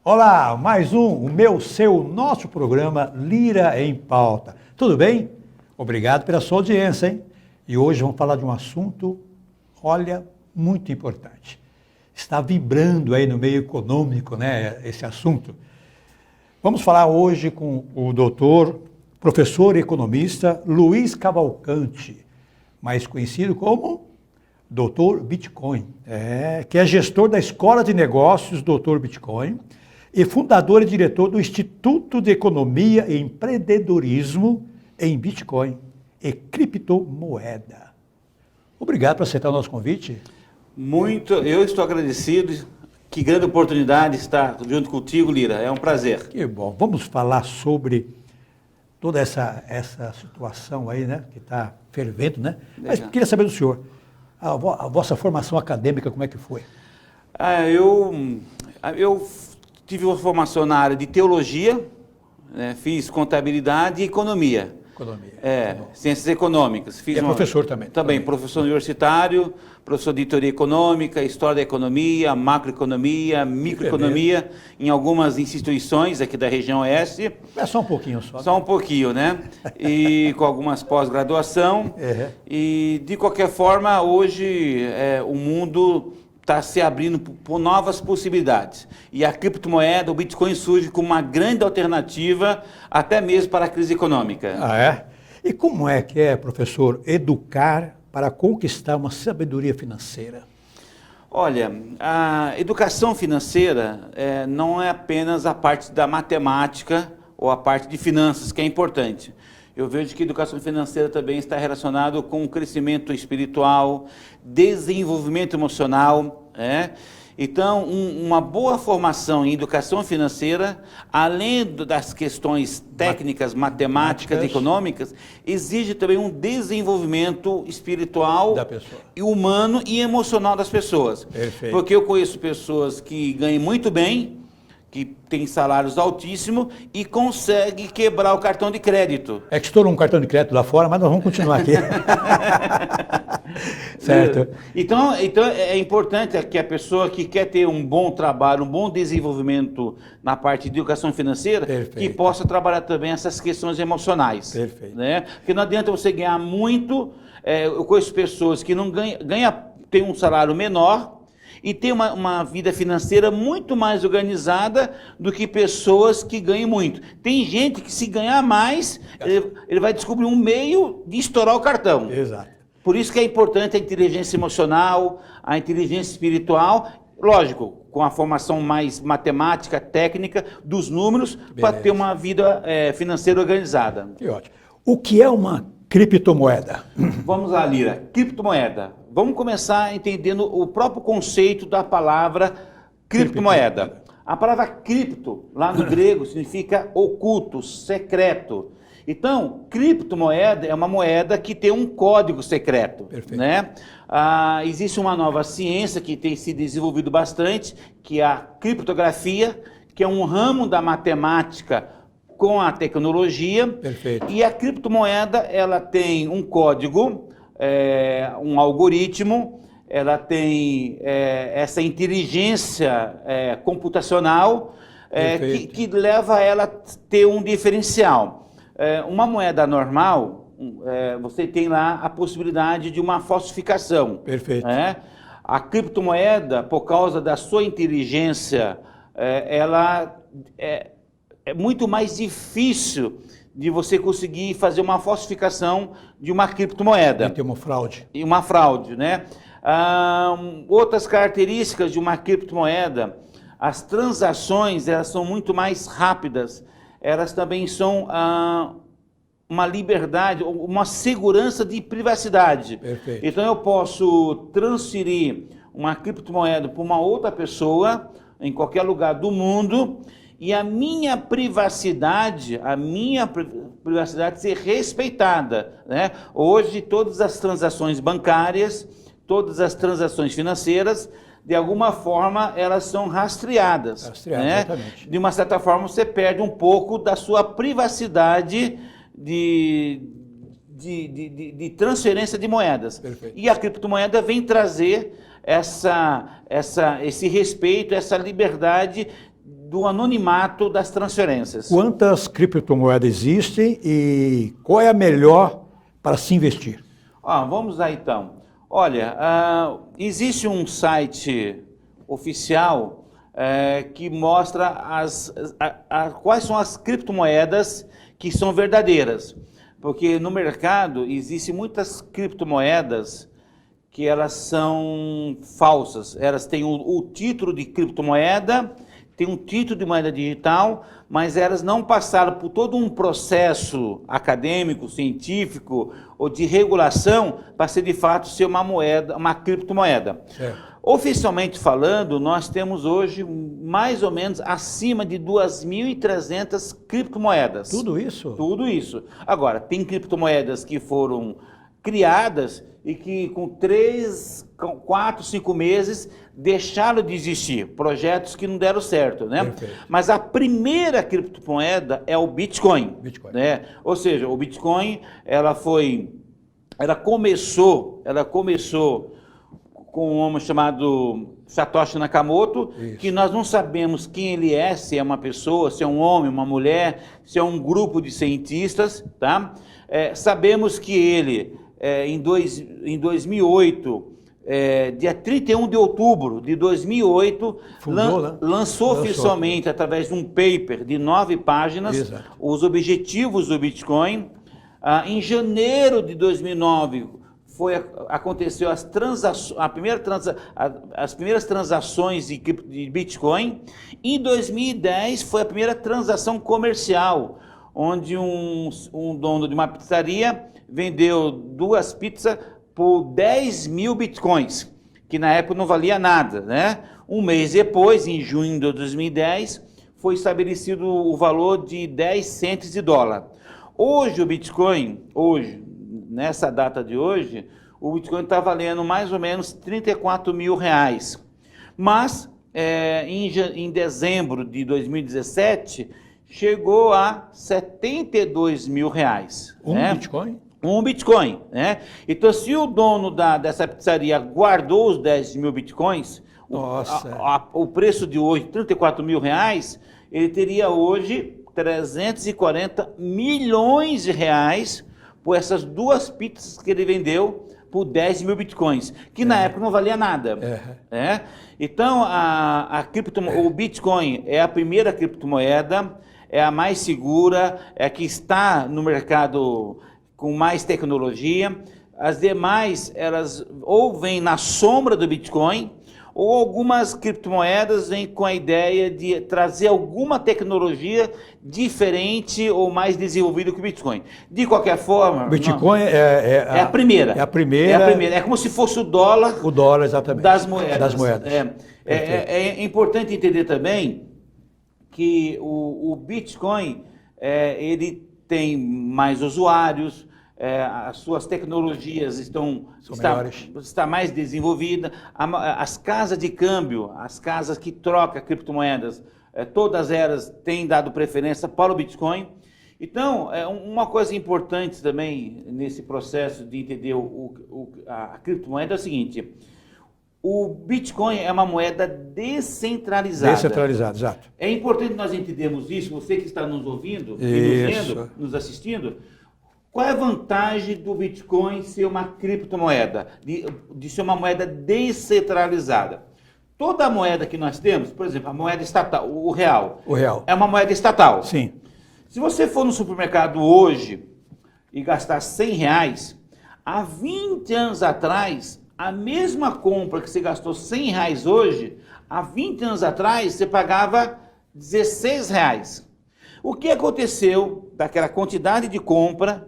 Olá, mais o meu, seu, nosso programa Lira em Pauta. Tudo bem? Obrigado pela sua audiência, hein? E hoje vamos falar de um assunto, olha, muito importante. Está vibrando aí no meio econômico, né, esse assunto. Vamos falar hoje com o doutor, professor e economista Luiz Cavalcante, mais conhecido como Doutor Bitcoin, que é gestor da Escola de Negócios Doutor Bitcoin e fundador e diretor do Instituto de Economia e Empreendedorismo em Bitcoin e criptomoeda. Obrigado por aceitar o nosso convite. Eu estou agradecido. Que grande oportunidade estar junto contigo, Lira. É um prazer. Que bom. Vamos falar sobre toda essa situação aí, né, que está fervendo, né? Mas queria saber do senhor, a vossa formação acadêmica, como é que foi? Eu tive uma formação na área de teologia, né, fiz contabilidade e economia. Ciências econômicas. Fiz professor também. Também, professor universitário, professor de teoria econômica, história da economia, macroeconomia, microeconomia, em algumas instituições aqui da região oeste. É só um pouquinho só. Só um pouquinho, né? E com algumas pós-graduação. E, de qualquer forma, hoje o mundo está se abrindo por novas possibilidades. E a criptomoeda, o Bitcoin, surge como uma grande alternativa, até mesmo para a crise econômica. Ah, é? E como é que é, professor, educar para conquistar uma sabedoria financeira? Olha, a educação financeira não é apenas a parte da matemática ou a parte de finanças, que é importante. Eu vejo que a educação financeira também está relacionada com o crescimento espiritual, desenvolvimento emocional. Então, uma boa formação em educação financeira, além das questões técnicas, matemáticas e econômicas, exige também um desenvolvimento espiritual, da pessoa, e humano e emocional das pessoas. Perfeito. Porque eu conheço pessoas que ganham muito bem, que tem salários altíssimos e consegue quebrar o cartão de crédito. É que estourou um cartão de crédito lá fora, mas nós vamos continuar aqui. Certo. Então é importante que a pessoa que quer ter um bom trabalho, um bom desenvolvimento na parte de educação financeira, que possa trabalhar também essas questões emocionais. Perfeito. Né? Porque não adianta você ganhar muito. Eu conheço pessoas que não têm um salário menor e tem uma vida financeira muito mais organizada do que pessoas que ganham muito. Tem gente que, se ganhar mais, ele vai descobrir um meio de estourar o cartão. Exato. Por isso que é importante a inteligência emocional, a inteligência espiritual, lógico, com a formação mais matemática, técnica, dos números, para ter uma vida financeira organizada. Que ótimo. O que é uma criptomoeda? Vamos lá, Lira. Criptomoeda. Vamos começar entendendo o próprio conceito da palavra criptomoeda. A palavra cripto, lá no grego, significa oculto, secreto. Então, criptomoeda é uma moeda que tem um código secreto. Perfeito. Né? Existe uma nova ciência que tem se desenvolvido bastante, que é a criptografia, que é um ramo da matemática com a tecnologia. Perfeito. E a criptomoeda, ela tem um código, um algoritmo, ela tem essa inteligência computacional que leva ela a ter um diferencial. Uma moeda normal, você tem lá a possibilidade de uma falsificação. Perfeito. A criptomoeda, por causa da sua inteligência, ela é muito mais difícil de você conseguir fazer uma falsificação de uma criptomoeda. Tem uma fraude. E uma fraude, né? Outras características de uma criptomoeda, as transações, elas são muito mais rápidas. Elas também são uma liberdade, uma segurança de privacidade. Perfeito. Então eu posso transferir uma criptomoeda para uma outra pessoa, em qualquer lugar do mundo, e a minha privacidade ser respeitada, né? Hoje todas as transações bancárias, todas as transações financeiras, de alguma forma elas são rastreadas, né? Exatamente. De uma certa forma você perde um pouco da sua privacidade de transferência de moedas. Perfeito. E a criptomoeda vem trazer esse respeito, essa liberdade do anonimato das transferências. Quantas criptomoedas existem e qual é a melhor para se investir? Vamos lá então. Olha, existe um site oficial que mostra quais são as criptomoedas que são verdadeiras. Porque no mercado existem muitas criptomoedas que elas são falsas. Elas têm o título de criptomoeda, tem um título de moeda digital, mas elas não passaram por todo um processo acadêmico, científico ou de regulação para ser de fato ser uma moeda, uma criptomoeda. Oficialmente falando, nós temos hoje mais ou menos acima de 2.300 criptomoedas. Tudo isso? Tudo isso. Agora, tem criptomoedas que foram criadas e que com 3, 4, 5 meses deixaram de existir. Projetos que não deram certo, né? Perfeito. Mas a primeira criptomoeda é o Bitcoin. Né? Ou seja, o Bitcoin, ela começou com um homem chamado Satoshi Nakamoto, isso, que nós não sabemos quem ele é, se é uma pessoa, se é um homem, uma mulher, se é um grupo de cientistas, tá? Sabemos que ele, em 2008, dia 31 de outubro de 2008, lançou oficialmente, através de um paper de 9 páginas, exato, os objetivos do Bitcoin. Em janeiro de 2009, aconteceu as primeiras transações de Bitcoin. Em 2010 foi a primeira transação comercial, onde um dono de uma pizzaria vendeu 2 pizzas por 10 mil Bitcoins, que na época não valia nada, né? Um mês depois, em junho de 2010, foi estabelecido o valor de 10 centes de dólar. Hoje o Bitcoin, nessa data de hoje, o Bitcoin está valendo mais ou menos 34 mil reais. Mas, em dezembro de 2017, chegou a 72 mil reais. Né? Bitcoin? Um Bitcoin, né? Então, se o dono dessa pizzaria guardou os 10 mil Bitcoins, o preço de hoje, 34 mil reais, ele teria hoje 340 milhões de reais por essas 2 pizzas que ele vendeu por 10 mil Bitcoins, que na época não valia nada. Então, o Bitcoin é a primeira criptomoeda, é a mais segura, é a que está no mercado com mais tecnologia. As demais, elas ou vêm na sombra do Bitcoin, ou algumas criptomoedas vêm com a ideia de trazer alguma tecnologia diferente ou mais desenvolvida que o Bitcoin. De qualquer forma... O Bitcoin é a primeira. É a primeira. É como se fosse o dólar... O dólar, exatamente. Das moedas. Das moedas. É importante entender também que o Bitcoin, ele tem mais usuários, as suas tecnologias está mais desenvolvida, as casas de câmbio, as casas que trocam criptomoedas, todas elas têm dado preferência para o Bitcoin. Então, uma coisa importante também nesse processo de entender a criptomoeda é o seguinte: o Bitcoin é uma moeda descentralizada. Descentralizada, exato. É importante nós entendermos isso, você que está nos ouvindo, e nos vendo, nos assistindo. Qual é a vantagem do Bitcoin ser uma criptomoeda, de ser uma moeda descentralizada? Toda a moeda que nós temos, por exemplo, a moeda estatal, o real. O real. É uma moeda estatal. Sim. Se você for no supermercado hoje e gastar 100 reais, há 20 anos atrás, a mesma compra que você gastou 100 reais hoje, há 20 anos atrás você pagava 16 reais. O que aconteceu daquela quantidade de compra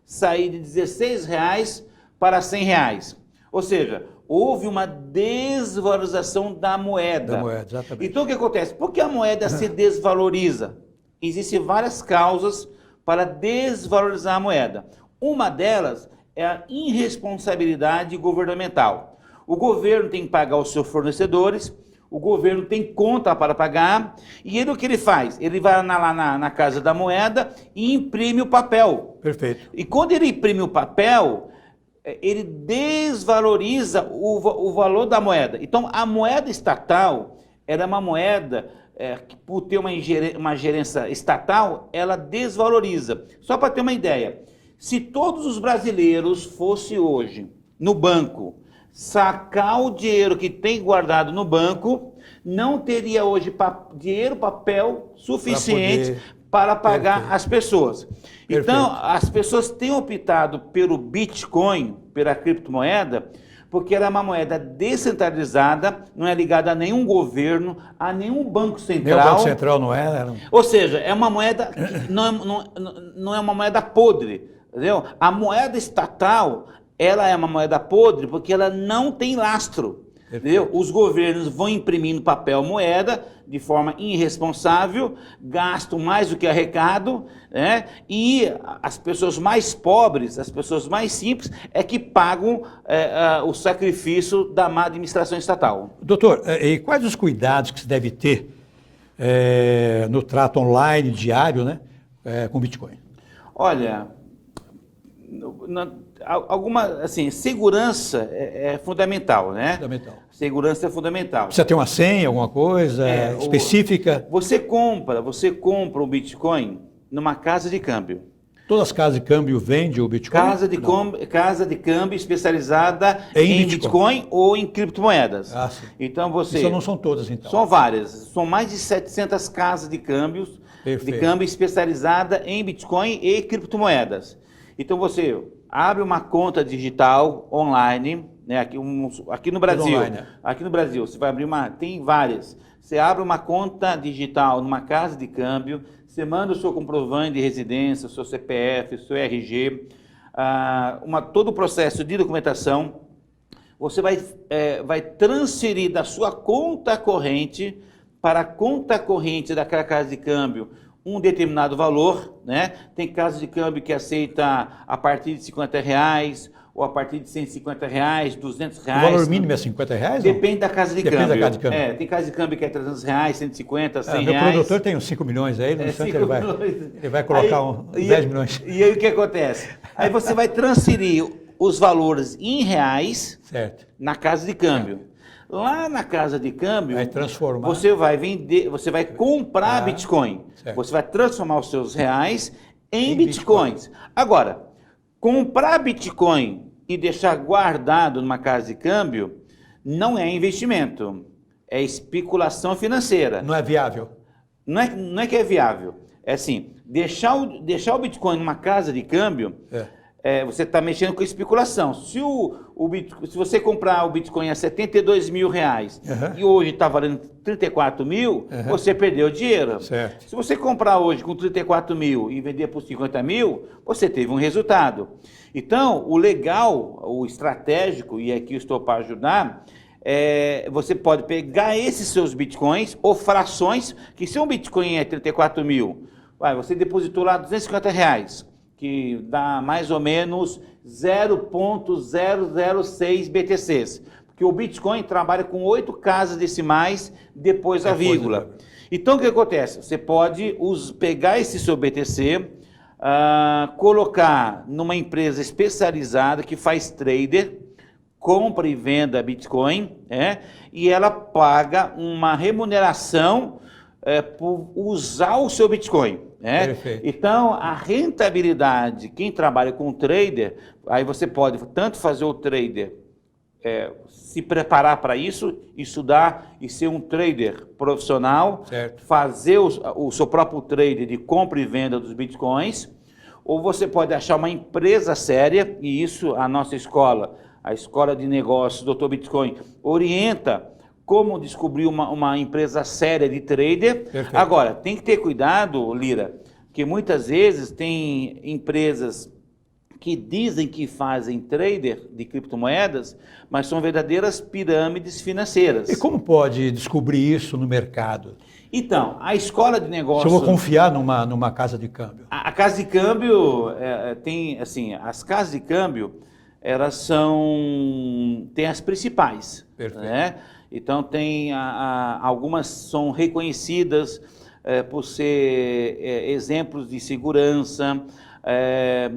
sair de 16 reais para 100 reais? Ou seja, houve uma desvalorização da moeda. Da moeda, exatamente. Então o que acontece? Por que a moeda se desvaloriza? Existem várias causas para desvalorizar a moeda. Uma delas é a irresponsabilidade governamental. O governo tem que pagar os seus fornecedores, o governo tem conta para pagar, e o que ele faz? Ele vai lá na Casa da Moeda e imprime o papel. Perfeito. E quando ele imprime o papel, ele desvaloriza o valor da moeda. Então, a moeda estatal era uma moeda que por ter uma gerência estatal, ela desvaloriza. Só para ter uma ideia, se todos os brasileiros fossem hoje no banco sacar o dinheiro que tem guardado no banco, não teria hoje dinheiro, papel suficiente para pagar Perfeito. as pessoas. Perfeito. Então, as pessoas têm optado pelo Bitcoin, pela criptomoeda, porque ela é uma moeda descentralizada, não é ligada a nenhum governo, a nenhum banco central. Nem o Banco Central não é? Ou seja, é uma moeda que não é uma moeda podre, entendeu? A moeda estatal, ela é uma moeda podre porque ela não tem lastro. Entendeu? Os governos vão imprimindo papel moeda de forma irresponsável, gastam mais do que arrecadam, né? E as pessoas mais pobres, as pessoas mais simples, é que pagam o sacrifício da má administração estatal. Doutor, e quais os cuidados que se deve ter no trato online, diário, né, com Bitcoin? Olha, assim, segurança é fundamental, né? Fundamental. Segurança é fundamental. Precisa ter uma senha, alguma coisa específica? Você compra o Bitcoin numa casa de câmbio. Todas as casas de câmbio vendem o Bitcoin? Casa de câmbio especializada em Bitcoin ou em criptomoedas. Ah, sim. Então você... Isso não são todas, então? São várias. São mais de 700 casas de câmbio especializada em Bitcoin e criptomoedas. Então você abre uma conta digital online, né, aqui no Brasil. Online, né? Aqui no Brasil, você vai abrir tem várias. Você abre uma conta digital numa casa de câmbio, você manda o seu comprovante de residência, o seu CPF, o seu RG, todo o processo de documentação. Você vai transferir da sua conta corrente para a conta corrente daquela casa de câmbio um determinado valor, né? Tem casa de câmbio que aceita a partir de R$50 ou a partir de R$150, R$200. O valor mínimo é R$50? Depende da casa de câmbio. Depende da casa de câmbio. Tem casa de câmbio que é R$300, R$150, R$100. Meu produtor tem uns 5 milhões aí, no instante ele vai colocar uns 10 milhões. E aí o que acontece? Aí você vai transferir os valores em reais na casa de câmbio. Lá na casa de câmbio, você vai vender, você vai comprar Bitcoin. Você vai transformar os seus reais em Bitcoins. Agora, comprar Bitcoin e deixar guardado numa casa de câmbio não é investimento, é especulação financeira. Não é viável? Não é que é viável. É assim, deixar o Bitcoin numa casa de câmbio... você está mexendo com especulação. Se você comprar o Bitcoin a R$72 mil e hoje está valendo 34 mil, você perdeu dinheiro. Certo. Se você comprar hoje com 34 mil e vender por 50 mil, você teve um resultado. Então, o legal, o estratégico, e aqui eu estou para ajudar, você pode pegar esses seus Bitcoins ou frações, que se um Bitcoin é 34 mil, você depositou lá R$250. Que dá mais ou menos 0,006 BTCs. Porque o Bitcoin trabalha com 8 casas decimais depois da vírgula. Então, o que acontece? Você pode pegar esse seu BTC, colocar numa empresa especializada que faz trader, compra e venda Bitcoin, e ela paga uma remuneração por usar o seu Bitcoin. Então, a rentabilidade, quem trabalha com trader, aí você pode tanto fazer o trader, se preparar para isso, estudar e ser um trader profissional, fazer o seu próprio trader de compra e venda dos Bitcoins, ou você pode achar uma empresa séria, e isso a nossa escola, a Escola de Negócios Dr. Bitcoin, orienta como descobrir uma empresa séria de trader. Agora, tem que ter cuidado, Lira, que muitas vezes tem empresas que dizem que fazem trader de criptomoedas, mas são verdadeiras pirâmides financeiras. E como pode descobrir isso no mercado? Então, a escola de negócios... Se eu vou confiar numa casa de câmbio? A casa de câmbio tem, assim, as casas de câmbio, elas tem as principais, né? Então, algumas são reconhecidas por ser exemplos de segurança,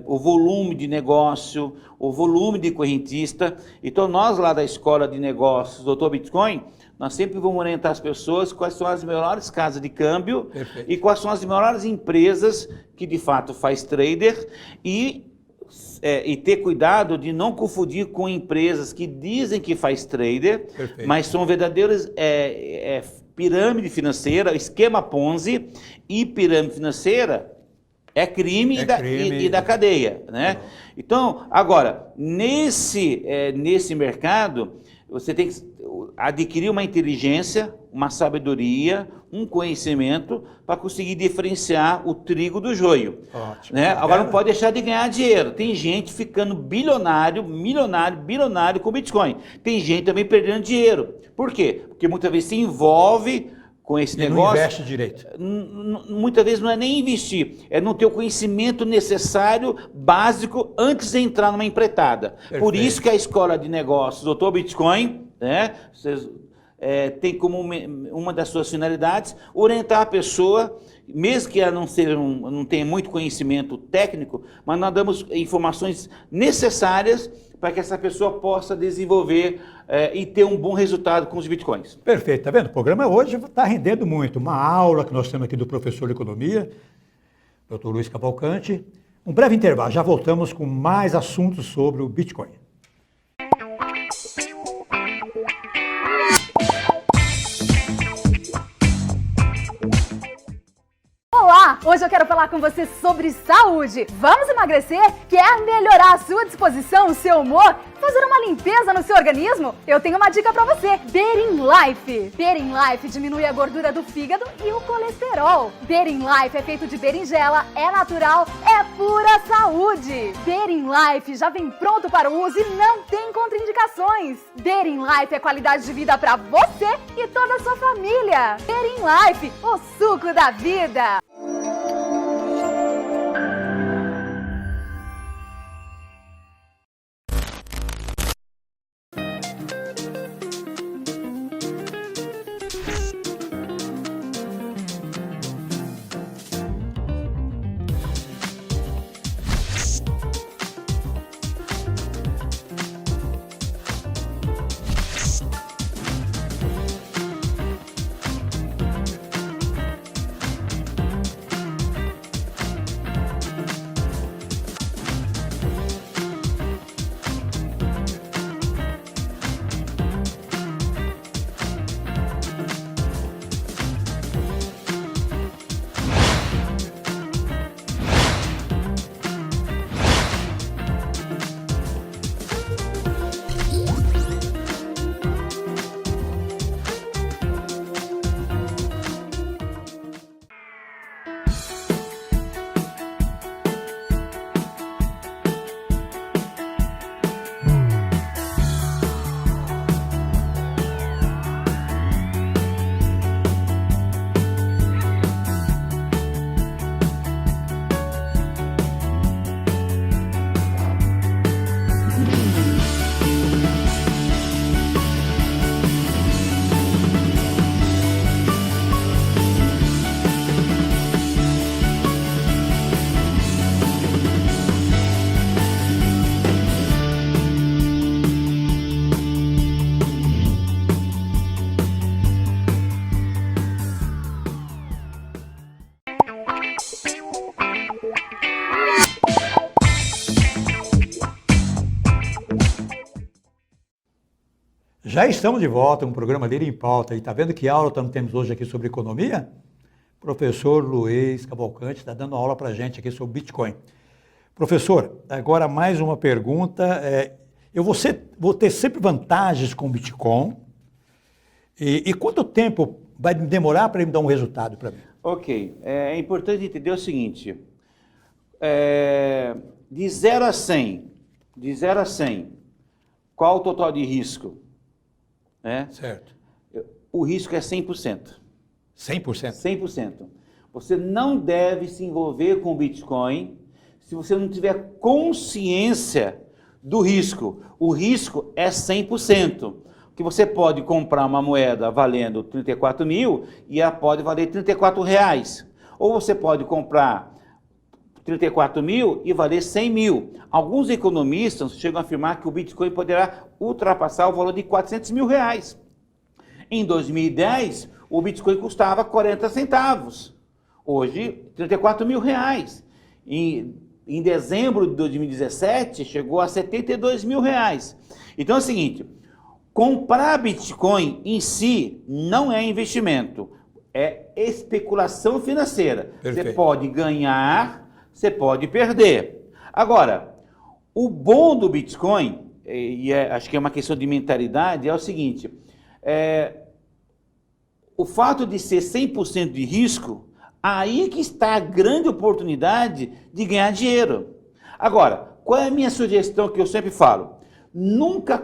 o volume de negócio, o volume de correntista. Então nós lá da Escola de Negócios Dr. Bitcoin, nós sempre vamos orientar as pessoas quais são as melhores casas de câmbio. Perfeito. E quais são as melhores empresas que de fato faz trader e ter cuidado de não confundir com empresas que dizem que faz trader, perfeito, mas são verdadeiras pirâmide financeira, esquema Ponzi, e pirâmide financeira é crime, e da cadeia, né? Então, agora, nesse mercado, você tem que adquirir uma inteligência, uma sabedoria, um conhecimento para conseguir diferenciar o trigo do joio. Ótimo. Né? Agora não pode deixar de ganhar dinheiro. Tem gente ficando bilionário com Bitcoin. Tem gente também perdendo dinheiro. Por quê? Porque muitas vezes se envolve com esse negócio. Não investe direito. Muitas vezes não é nem investir, é não ter o conhecimento necessário, básico, antes de entrar numa empreitada. Perfeito. Por isso que a Escola de Negócios Dr. Bitcoin, né, tem como uma das suas finalidades orientar a pessoa, mesmo que ela não tenha muito conhecimento técnico, mas nós damos informações necessárias para que essa pessoa possa desenvolver e ter um bom resultado com os bitcoins. Perfeito, tá vendo? O programa hoje está rendendo muito. Uma aula que nós temos aqui do professor de economia, Dr. Luiz Cavalcante. Um breve intervalo, já voltamos com mais assuntos sobre o Bitcoin. Olá! Hoje eu quero falar com você sobre saúde. Vamos emagrecer? Quer melhorar a sua disposição, o seu humor? Fazer uma limpeza no seu organismo? Eu tenho uma dica pra você. Berin Life. Berin Life diminui a gordura do fígado e o colesterol. Berin Life é feito de berinjela, é natural, é pura saúde. Berin Life já vem pronto para o uso e não tem contraindicações. Berin Life é qualidade de vida pra você e toda a sua família. Berin Life, o suco da vida. Já estamos de volta, um programa Lira em Pauta. E está vendo que aula temos hoje aqui sobre economia? O professor Luiz Cavalcante está dando aula para a gente aqui sobre Bitcoin. Professor, agora mais uma pergunta. Eu vou ter sempre vantagens com o Bitcoin. E quanto tempo vai demorar para ele dar um resultado para mim? Ok, é importante entender o seguinte. De 0 a 100, qual o total de risco? Certo. O risco é 100%. 100%? 100%. Você não deve se envolver com o Bitcoin se você não tiver consciência do risco. O risco é 100%. Porque você pode comprar uma moeda valendo 34 mil e ela pode valer 34 reais. Ou você pode comprar 34 mil e valer 100 mil. Alguns economistas chegam a afirmar que o Bitcoin poderá ultrapassar o valor de 400 mil reais. Em 2010, o Bitcoin custava 40 centavos. Hoje, 34 mil reais. Em dezembro de 2017, chegou a 72 mil reais. Então é o seguinte, comprar Bitcoin em si não é investimento, é especulação financeira. Perfeito. Você pode ganhar, você pode perder. Agora, o bom do Bitcoin, acho que é uma questão de mentalidade, é o seguinte, o fato de ser 100% de risco, aí que está a grande oportunidade de ganhar dinheiro. Agora, qual é a minha sugestão que eu sempre falo? Nunca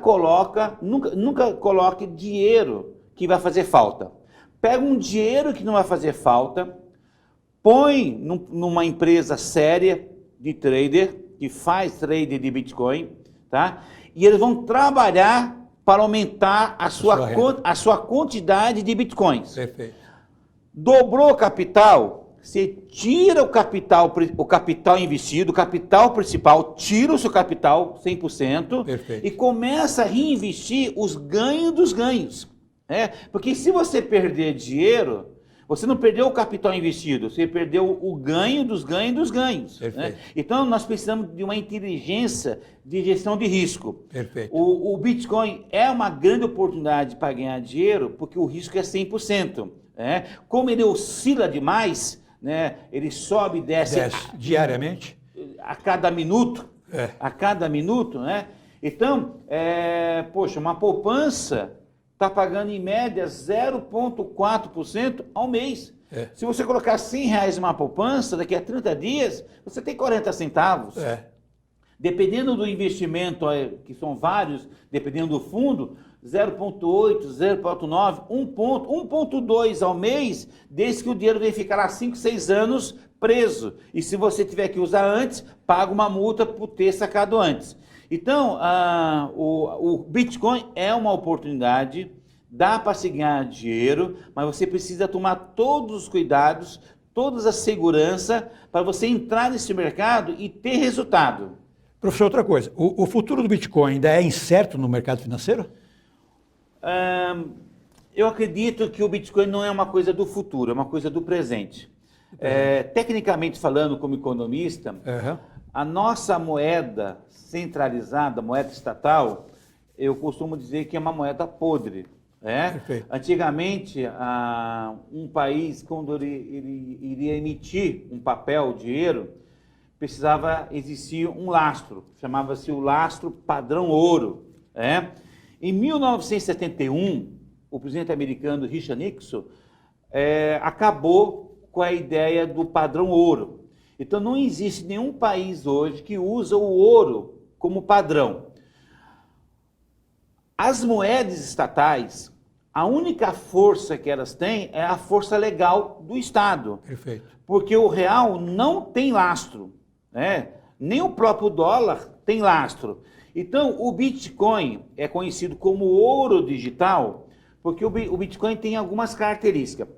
coloque dinheiro que vai fazer falta. Pega um dinheiro que não vai fazer falta, põe numa empresa séria de trader, que faz trade de Bitcoin, tá? E eles vão trabalhar para aumentar a sua quantidade de Bitcoins. Perfeito. Dobrou o capital, você tira o capital investido, o capital principal, tira o seu capital 100%. Perfeito. E começa a reinvestir os ganhos dos ganhos. Porque se você perder dinheiro, você não perdeu o capital investido, você perdeu o ganho dos ganhos dos ganhos. Né? Então nós precisamos de uma inteligência de gestão de risco. Perfeito. O Bitcoin é uma grande oportunidade para ganhar dinheiro, porque o risco é 100%. Como ele oscila demais, né, ele sobe e desce diariamente, a cada minuto, né? Então, poxa, uma poupança está pagando em média 0,4% ao mês. Se você colocar R$100 numa poupança, daqui a 30 dias, você tem 40 centavos. Dependendo do investimento, que são vários, dependendo do fundo, 0,8, 0,9, 1,2 ao mês, desde que o dinheiro vai ficar lá 5, 6 anos preso. E se você tiver que usar antes, paga uma multa por ter sacado antes. Então, o Bitcoin é uma oportunidade, dá para se ganhar dinheiro, mas você precisa tomar todos os cuidados, toda a segurança para você entrar nesse mercado e ter resultado. Professor, outra coisa, o futuro do Bitcoin ainda é incerto no mercado financeiro? Eu acredito que o Bitcoin não é uma coisa do futuro, é uma coisa do presente. Tecnicamente falando, como economista, a nossa moeda centralizada, moeda estatal, eu costumo dizer que é uma moeda podre. Antigamente, um país, quando ele iria emitir um papel, dinheiro, precisava existir um lastro, chamava-se o lastro padrão ouro. Em 1971, o presidente americano Richard Nixon acabou com a ideia do padrão ouro. Então não existe nenhum país hoje que usa o ouro como padrão. As moedas estatais, a única força que elas têm é a força legal do Estado. Perfeito. Porque o real não tem lastro, nem o próprio dólar tem lastro. Então, o Bitcoin é conhecido como ouro digital, porque o Bitcoin tem algumas características.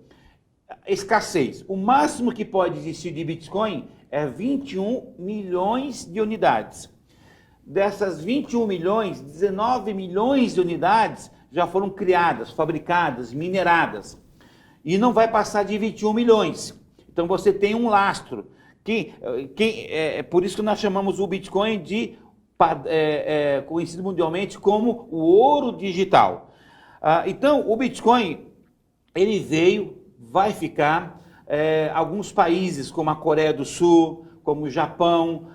Escassez. O máximo que pode existir de Bitcoin é 21 milhões de unidades. Dessas 21 milhões, 19 milhões de unidades já foram criadas, fabricadas, mineradas. E não vai passar de 21 milhões. Então, você tem um lastro. Por isso que nós chamamos o Bitcoin de conhecido mundialmente como o ouro digital. Então, o Bitcoin, ele vai ficar, alguns países como a Coreia do Sul, como o Japão,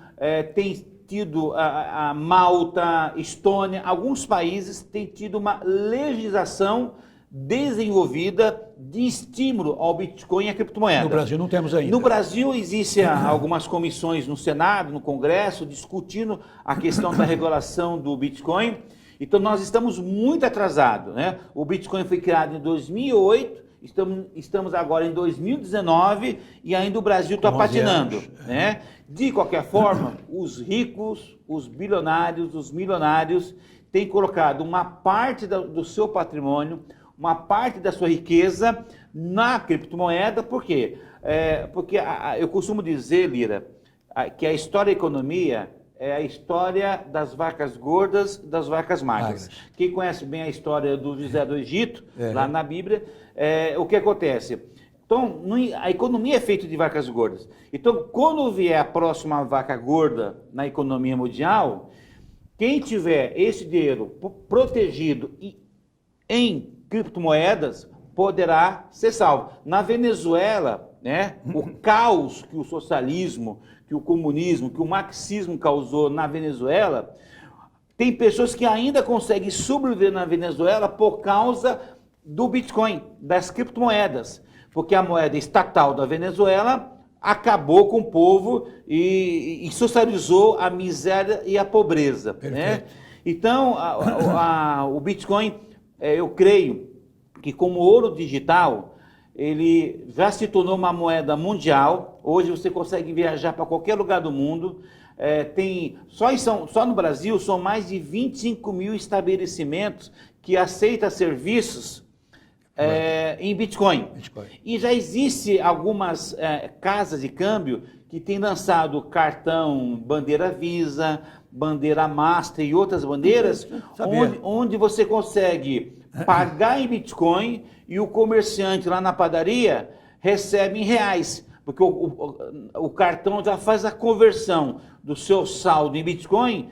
tem tido a Malta, Estônia, alguns países têm tido uma legislação desenvolvida de estímulo ao Bitcoin e à criptomoeda. No Brasil não temos ainda. No Brasil existem algumas comissões no Senado, no Congresso, discutindo a questão da regulação do Bitcoin. Então nós estamos muito atrasados, O Bitcoin foi criado em 2008, estamos agora em 2019 e ainda o Brasil está patinando, De qualquer forma, os ricos, os bilionários, os milionários têm colocado uma parte do seu patrimônio, uma parte da sua riqueza na criptomoeda. Por quê? Porque eu costumo dizer, Lira, que a história da economia é a história das vacas gordas e das vacas magras. Quem conhece bem a história do José do Egito, lá na Bíblia, o que acontece? Então, a economia é feita de vacas gordas. Então, quando vier a próxima vaca gorda na economia mundial, quem tiver esse dinheiro protegido em criptomoedas poderá ser salvo. Na Venezuela, né, o caos que o socialismo, que o comunismo, que o marxismo causou na Venezuela, tem pessoas que ainda conseguem sobreviver na Venezuela por causa do Bitcoin, das criptomoedas. Porque a moeda estatal da Venezuela acabou com o povo e socializou a miséria e a pobreza. Né? Então, o Bitcoin, eu creio que como ouro digital, ele já se tornou uma moeda mundial. Hoje você consegue viajar para qualquer lugar do mundo. Só no Brasil são mais de 25 mil estabelecimentos que aceitam serviços em Bitcoin. E já existe algumas casas de câmbio que têm lançado cartão bandeira Visa, bandeira Master e outras bandeiras, onde você consegue pagar em Bitcoin e o comerciante lá na padaria recebe em reais, porque o cartão já faz a conversão do seu saldo em Bitcoin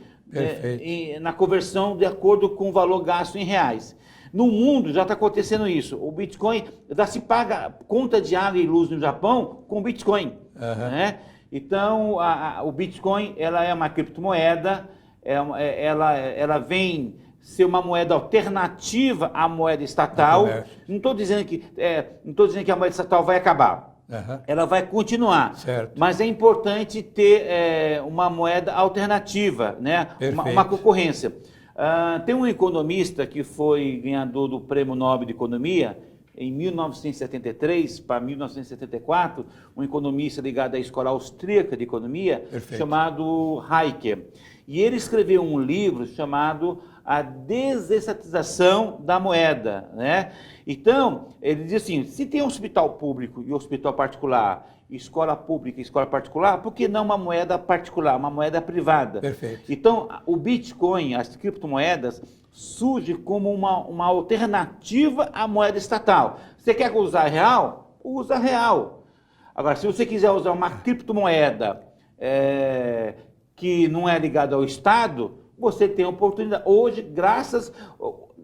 na conversão de acordo com o valor gasto em reais. No mundo já está acontecendo isso. O Bitcoin, já se paga conta de água e luz no Japão com Bitcoin. Né? Então, o Bitcoin ela é uma criptomoeda, ela vem ser uma moeda alternativa à moeda estatal. Não estou dizendo que a moeda estatal vai acabar. Ela vai continuar. Mas é importante ter uma moeda alternativa, né? Uma concorrência. Tem um economista que foi ganhador do Prêmio Nobel de Economia em 1973 para 1974, um economista ligado à Escola Austríaca de Economia, chamado Hayek. E ele escreveu um livro chamado A Desestatização da Moeda. Né? Então, ele diz assim, se tem hospital público e hospital particular, escola pública e escola particular, por que não uma moeda particular, uma moeda privada? Então, o Bitcoin, as criptomoedas, surge como uma alternativa à moeda estatal. Você quer usar real? Usa real. Agora, se você quiser usar uma criptomoeda que não é ligada ao Estado, você tem a oportunidade. Hoje, graças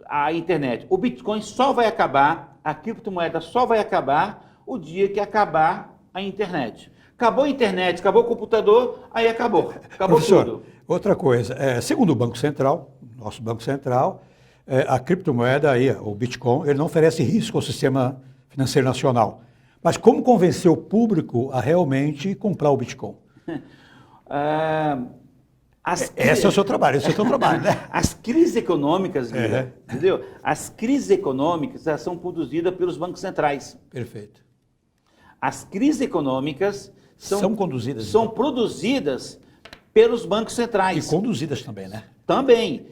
à internet, o Bitcoin só vai acabar, a criptomoeda só vai acabar o dia que acabar a internet. Acabou a internet, acabou o computador, aí acabou. Acabou tudo. Outra coisa, segundo o Banco Central, nosso Banco Central, a criptomoeda, aí, o Bitcoin, ele não oferece risco ao sistema financeiro nacional. Mas como convencer o público a realmente comprar o Bitcoin? Esse é o seu trabalho, né? As crises econômicas, entendeu? As crises econômicas são produzidas pelos bancos centrais. As crises econômicas são produzidas pelos bancos centrais. E conduzidas também, né? Também.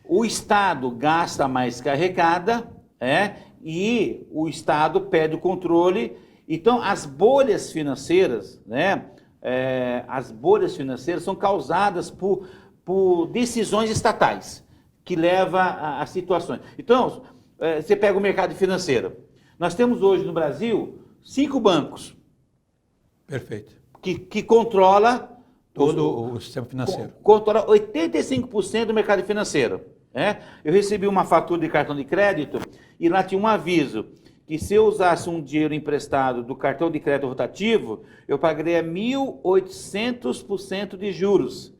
O Estado gasta mais que arrecada, e o Estado perde o controle. Então, as bolhas financeiras, as bolhas financeiras são causadas por decisões estatais, que levam a situações. Então, você pega o mercado financeiro. Nós temos hoje no Brasil 5 bancos. Que controla todo o sistema financeiro. Controla 85% do mercado financeiro. Eu recebi uma fatura de cartão de crédito e lá tinha um aviso que se eu usasse um dinheiro emprestado do cartão de crédito rotativo, eu pagaria 1.800% de juros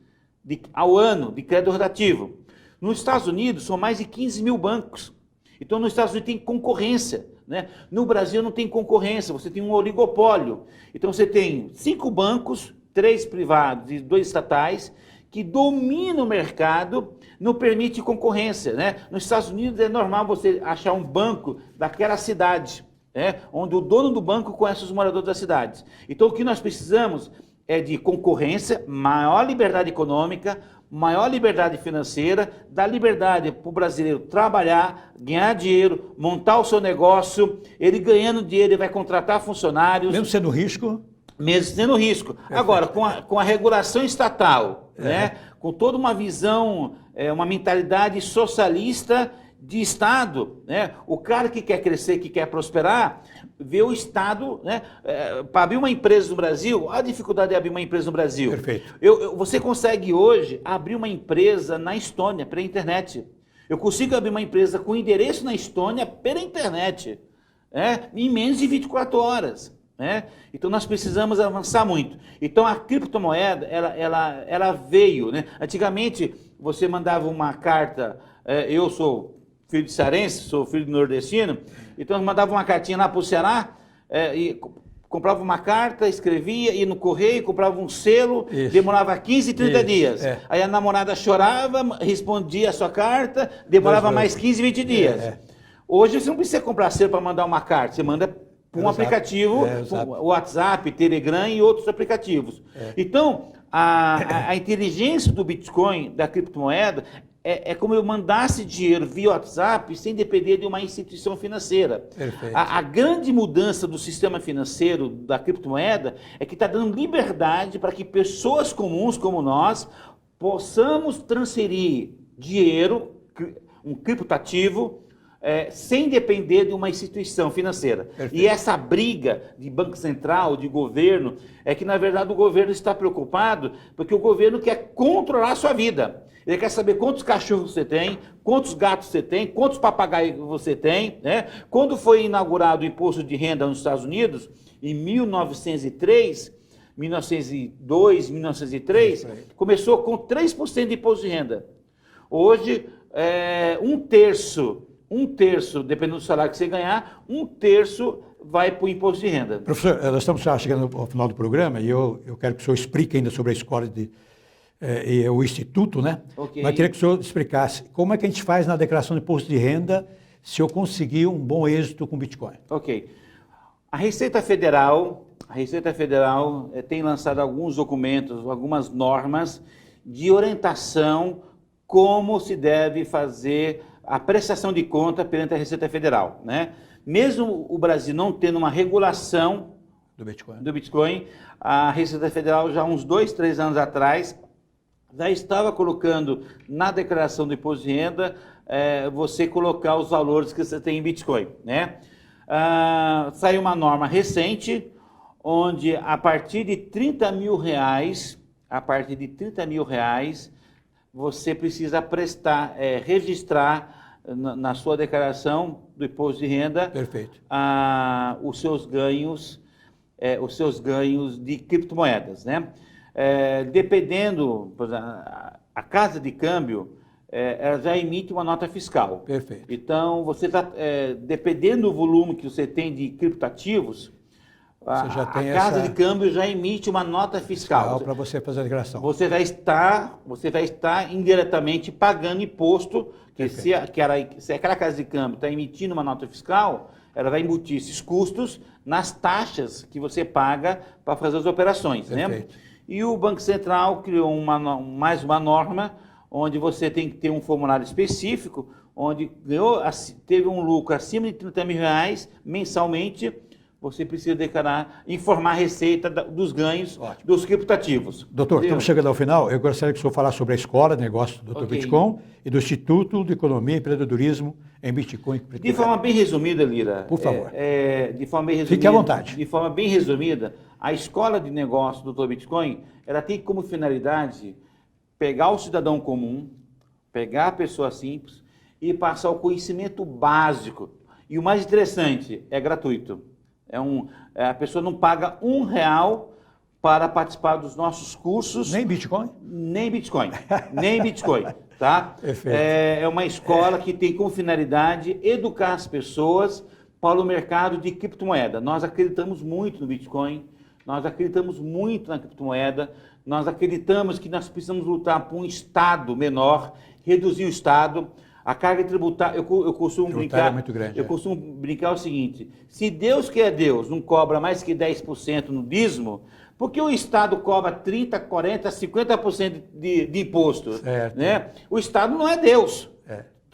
ao ano de crédito rotativo. Nos Estados Unidos, são mais de 15 mil bancos. Então, nos Estados Unidos tem concorrência. No Brasil não tem concorrência, você tem um oligopólio. Então, você tem 5 bancos, 3 privados e 2 estatais, que dominam o mercado, não permite concorrência. Nos Estados Unidos é normal você achar um banco daquela cidade, onde o dono do banco conhece os moradores da cidade. Então, o que nós precisamos é de concorrência, maior liberdade econômica, maior liberdade financeira, dar liberdade para o brasileiro trabalhar, ganhar dinheiro, montar o seu negócio. Ele ganhando dinheiro, ele vai contratar funcionários. Mesmo sendo risco? mesmo tendo risco. Perfeito. Agora, com a regulação estatal, né, com toda uma visão, uma mentalidade socialista de Estado, né, o cara que quer crescer, que quer prosperar, vê o Estado, né, para abrir uma empresa no Brasil, olha a dificuldade de abrir uma empresa no Brasil. Perfeito. Você consegue hoje abrir uma empresa na Estônia pela internet. Eu consigo abrir uma empresa com endereço na Estônia pela internet, em menos de 24 horas. Então nós precisamos avançar muito. Então a criptomoeda, ela veio, né? Antigamente você mandava uma carta, eu sou filho de cearense, sou filho de nordestino, então eu mandava uma cartinha lá para o Ceará, e comprava uma carta, escrevia, ia no correio, comprava um selo, Isso. demorava 15, 30 dias. Aí a namorada chorava, respondia a sua carta, demorava mais 15, 20 dias. Hoje você não precisa comprar selo para mandar uma carta, você manda por um aplicativo, WhatsApp, Telegram e outros aplicativos. Então, a inteligência do Bitcoin, da criptomoeda, é como eu mandasse dinheiro via WhatsApp sem depender de uma instituição financeira. A grande mudança do sistema financeiro da criptomoeda é que está dando liberdade para que pessoas comuns como nós possamos transferir dinheiro, um criptativo, sem depender de uma instituição financeira. Perfeito. E essa briga de Banco Central, de governo, é que na verdade o governo está preocupado porque o governo quer controlar a sua vida. Ele quer saber quantos cachorros você tem, quantos gatos você tem, quantos papagaios você tem, né? Quando foi inaugurado o imposto de renda nos Estados Unidos, em 1903, 1902, 1903, começou com 3% de imposto de renda. Hoje, um terço, dependendo do salário que você ganhar, um terço vai para o imposto de renda. Professor, nós estamos já chegando ao final do programa e eu quero que o senhor explique ainda sobre a escola e o instituto, né? Okay. Mas queria que o senhor explicasse como é que a gente faz na declaração de imposto de renda se eu conseguir um bom êxito com Bitcoin. Ok. A Receita Federal tem lançado alguns documentos, algumas normas de orientação como se deve fazer a prestação de conta perante a Receita Federal, né? Mesmo o Brasil não tendo uma regulação do Bitcoin, a Receita Federal já há uns 2, 3 anos atrás já estava colocando na declaração do imposto de renda você colocar os valores que você tem em Bitcoin, né? Saiu uma norma recente onde a partir de 30 mil reais, você precisa registrar na sua declaração do imposto de renda os seus ganhos de criptomoedas, né? Dependendo, a casa de câmbio, ela já emite uma nota fiscal. Perfeito. Então, você está, dependendo do volume que você tem de criptoativos, a casa de câmbio já emite uma nota fiscal para você fazer a declaração. Você vai estar indiretamente pagando imposto, que se aquela casa de câmbio está emitindo uma nota fiscal, ela vai embutir esses custos nas taxas que você paga para fazer as operações, né? E o Banco Central criou mais uma norma onde você tem que ter um formulário específico, onde teve um lucro acima de 30 mil reais mensalmente, você precisa declarar, informar a receita dos ganhos dos criptativos. Doutor, estamos chegando ao final. Eu gostaria que o senhor falasse sobre a escola de negócios do Dr. Bitcoin e do Instituto de Economia e Empreendedorismo em Bitcoin. De forma bem resumida, Lira. Por favor. De forma bem resumida, fique à vontade. De forma bem resumida, a escola de negócios do Dr. Bitcoin, ela tem como finalidade pegar o cidadão comum, pegar a pessoa simples e passar o conhecimento básico. E o mais interessante, é gratuito. A pessoa não paga R$1 para participar dos nossos cursos. Nem Bitcoin? Nem Bitcoin. Nem Bitcoin, tá? Perfeito. É uma escola que tem como finalidade educar as pessoas para o mercado de criptomoeda. Nós acreditamos muito no Bitcoin, nós acreditamos muito na criptomoeda, nós acreditamos que nós precisamos lutar por um Estado menor, reduzir o Estado. A carga tributária, eu costumo brincar, é muito grande, eu costumo brincar o seguinte: se Deus que é Deus não cobra mais que 10% no dízimo, por que o Estado cobra 30%, 40%, 50% de imposto? Certo. Né? O Estado não é Deus.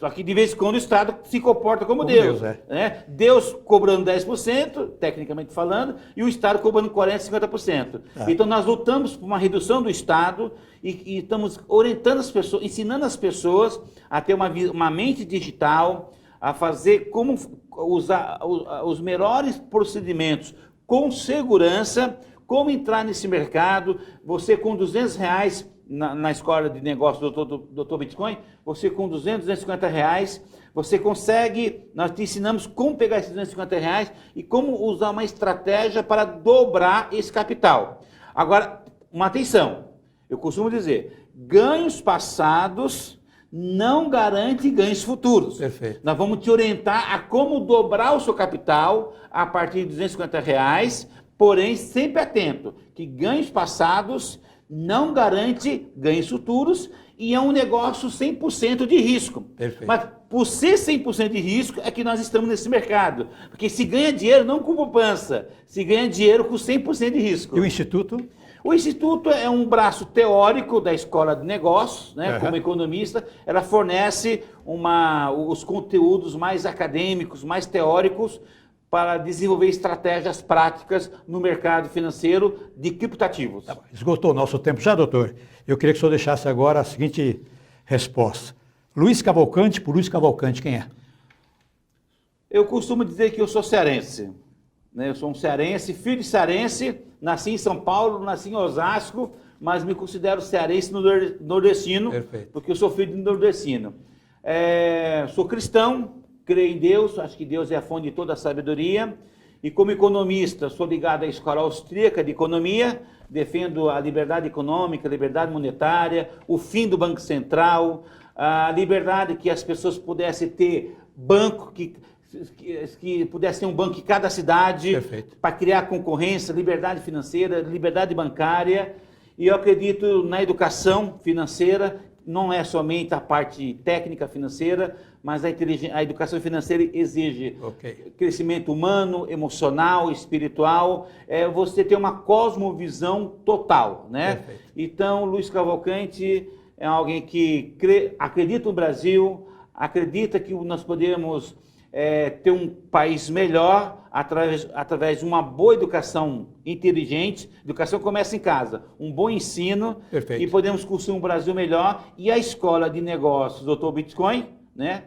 Só que de vez em quando o Estado se comporta como Deus, né? Deus cobrando 10%, tecnicamente falando, e o Estado cobrando 40%, 50%. Então nós lutamos por uma redução do Estado e estamos orientando as pessoas, ensinando as pessoas a ter uma mente digital, a fazer como usar os melhores procedimentos com segurança, como entrar nesse mercado. Você com R$200 na escola de negócio do Dr. Bitcoin, você com 200, 250 reais, você consegue, nós te ensinamos como pegar esses 250 reais e como usar uma estratégia para dobrar esse capital. Agora, uma atenção, eu costumo dizer, ganhos passados não garante ganhos futuros. Perfeito. Nós vamos te orientar a como dobrar o seu capital a partir de 250 reais, porém sempre atento, que ganhos passados não garante ganhos futuros e é um negócio 100% de risco. Perfeito. Mas por ser 100% de risco é que nós estamos nesse mercado. Porque se ganha dinheiro não com poupança, se ganha dinheiro com 100% de risco. E o Instituto? O Instituto é um braço teórico da Escola de Negócios, né? Uhum. Como economista, ela fornece os conteúdos mais acadêmicos, mais teóricos, para desenvolver estratégias práticas no mercado financeiro de criptativos. Tá bom. Esgotou o nosso tempo já, doutor? Eu queria que o senhor deixasse agora a seguinte resposta. Luiz Cavalcante, por Luiz Cavalcante, quem é? Eu costumo dizer que eu sou cearense. Né? Eu sou um cearense, filho de cearense, nasci em São Paulo, nasci em Osasco, mas me considero cearense nordestino, Perfeito. porque eu sou filho de nordestino. Sou cristão, creio em Deus, acho que Deus é a fonte de toda a sabedoria. E como economista, sou ligado à Escola Austríaca de Economia, defendo a liberdade econômica, a liberdade monetária, o fim do Banco Central, a liberdade que as pessoas pudessem ter banco, que pudesse ter um banco em cada cidade, para criar concorrência, liberdade financeira, liberdade bancária. E eu acredito na educação financeira, não é somente a parte técnica financeira, mas a educação financeira exige crescimento humano, emocional, espiritual, você ter uma cosmovisão total, né? Perfeito. Então, Luiz Cavalcante é alguém que acredita no Brasil, acredita que nós podemos ter um país melhor através de uma boa educação inteligente. Educação começa em casa, um bom ensino. Perfeito. E podemos construir um Brasil melhor. E a Escola de Negócios Dr. Bitcoin, né?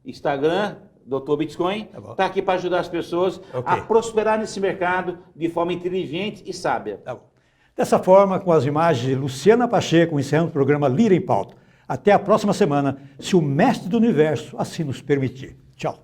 @Instagram Dr. Bitcoin, está aqui para ajudar as pessoas a prosperar nesse mercado de forma inteligente e sábia. Tá bom. Dessa forma, com as imagens de Luciana Pacheco, encerrando o programa Lira em Pauta. Até a próxima semana, se o Mestre do Universo assim nos permitir. Tchau.